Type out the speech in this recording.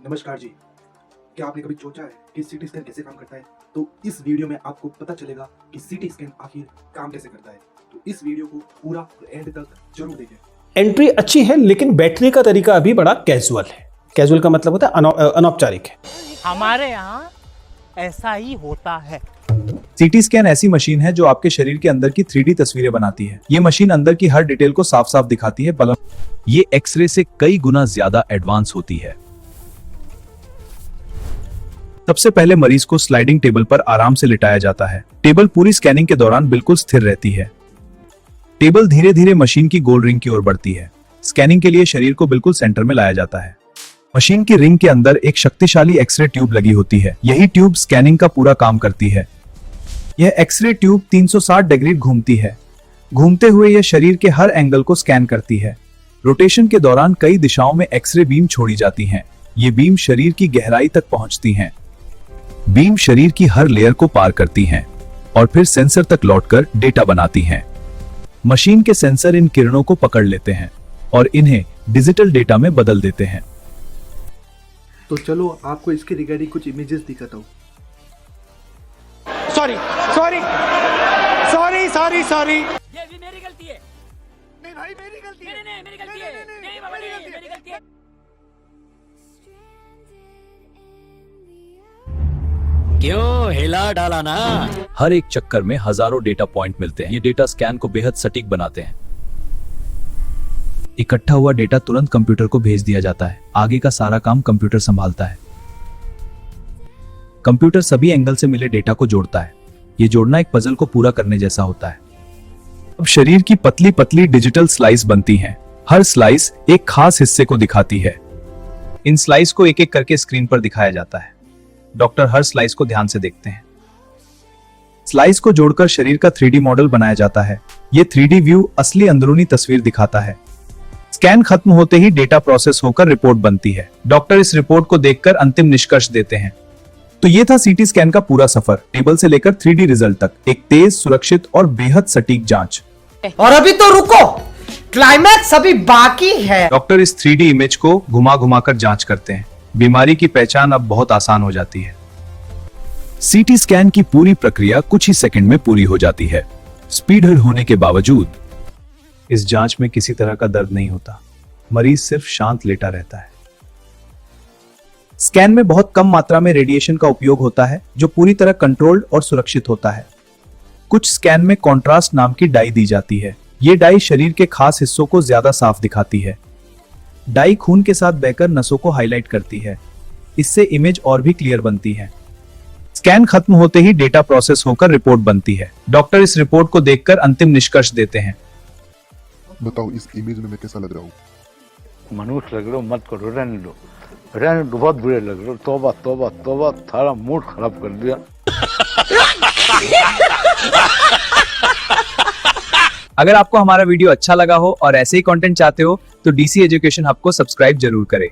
नमस्कार जी। क्या आपने कभी सोचा है कि सीटी स्कैन कैसे काम करता है? तो इस वीडियो में आपको पता चलेगा कि सीटी स्कैन आखिर काम कैसे करता है। तो इस वीडियो को पूरा एंड तक जरूर देखें। एंट्री अच्छी है लेकिन बैठने का तरीका अभी बड़ा कैजुअल है। कैजुअल का मतलब होता है अनौपचारिक है। हमारे यहाँ ऐसा ही होता है। सीटी स्कैन ऐसी मशीन है जो आपके शरीर के अंदर की 3D तस्वीरें बनाती है। ये मशीन अंदर की हर डिटेल को साफ साफ दिखाती है। ये एक्सरे से कई गुना ज्यादा एडवांस होती है। सबसे पहले मरीज को स्लाइडिंग टेबल पर आराम से लिटाया जाता है। टेबल पूरी स्कैनिंग के दौरान बिल्कुल स्थिर रहती है। टेबल धीरे धीरे मशीन की गोल रिंग की ओर बढ़ती है। स्कैनिंग के लिए शरीर को बिल्कुल सेंटर में लाया जाता है। मशीन की रिंग के अंदर एक शक्तिशाली एक्सरे ट्यूब लगी होती है। यही ट्यूब स्कैनिंग का पूरा काम करती है। यह एक्सरे ट्यूब 360 डिग्री घूमती है। घूमते हुए यह शरीर के हर एंगल को स्कैन करती है। रोटेशन के दौरान कई दिशाओं में एक्सरे बीम छोड़ी जाती हैं। ये बीम शरीर की गहराई तक पहुंचती हैं। बीम शरीर की हर लेयर को पार करती हैं और फिर सेंसर तक लौटकर डेटा बनाती हैं। मशीन के सेंसर इन किरणों को पकड़ लेते हैं और इन्हें डिजिटल डेटा में बदल देते हैं। तो चलो आपको इसके रिगार्डिंग कुछ इमेजेस दिखाता हूँ। Sorry sorry sorry sorry sorry, ये भी मेरी गलती है। नहीं भाई मेरी गलती है। नहीं मेरी गलती है। नहीं बाबा नहीं मेरी गलती है। क्यों हिला डाला ना? हर एक चक्कर में हजारों डेटा पॉइंट मिलते हैं। ये डेटा स्कैन को बेहद सटीक बनाते हैं। इकट्ठा हुआ डेटा तुरंत कंप्यूटर को भेज दिया जाता है। आगे का सारा काम कंप्यूटर संभालता है। कंप्यूटर सभी एंगल से मिले डेटा को जोड़ता है। ये जोड़ना एक पजल को पूरा करने जैसा होता है। अब शरीर की पतली पतली डिजिटल स्लाइस बनती हैं। हर स्लाइस एक खास हिस्से को दिखाती है। इन स्लाइस को एक एक करके स्क्रीन पर दिखाया जाता है। डॉक्टर हर स्लाइस को ध्यान से देखते हैं। स्लाइस को जोड़कर शरीर का 3D मॉडल बनाया जाता है। ये 3D व्यू असली अंदरूनी तस्वीर दिखाता है। स्कैन खत्म होते ही डेटा प्रोसेस होकर रिपोर्ट बनती है। डॉक्टर इस रिपोर्ट को देखकर अंतिम निष्कर्ष देते हैं। तो ये था सीटी स्कैन का पूरा सफर, टेबल से लेकर 3D रिजल्ट तक। एक तेज, सुरक्षित और बेहद सटीक जांच। और अभी तो रुको, क्लाइमैक्स अभी बाकी है। डॉक्टर इस 3D इमेज को घुमा घुमा कर जांच करते हैं। बीमारी की पहचान अब बहुत आसान हो जाती है। सीटी स्कैन की पूरी प्रक्रिया कुछ ही सेकंड में पूरी हो जाती है। स्पीड होने के बावजूद इस जांच में किसी तरह का दर्द नहीं होता। मरीज सिर्फ शांत लेटा रहता है। स्कैन में बहुत कम मात्रा में रेडिएशन का उपयोग होता है, जो पूरी तरह कंट्रोल्ड और सुरक्षित होता है। कुछ स्कैन में कॉन्ट्रास्ट नाम की डाई दी जाती है। ये डाई शरीर के खास हिस्सों को ज्यादा साफ दिखाती है। डाई खून के साथ बहकर नसों को हाईलाइट करती है। इससे इमेज और भी क्लियर बनती है। स्कैन खत्म होते ही डेटा प्रोसेस होकर रिपोर्ट बनती है। डॉक्टर इस रिपोर्ट को देखकर अंतिम निष्कर्ष देते हैं। बताओ इस इमेज में मैं कैसा लग रहा हूँ? मनुष्य लग रहे हो, मत करो, रहने दो, बहुत बुरे लग रहे हो। तौबा तौबा तौबा, थारा मूड खराब कर दिया। अगर आपको हमारा वीडियो अच्छा लगा हो और ऐसे ही कंटेंट चाहते हो तो डीसी एजुकेशन हब को सब्सक्राइब जरूर करें।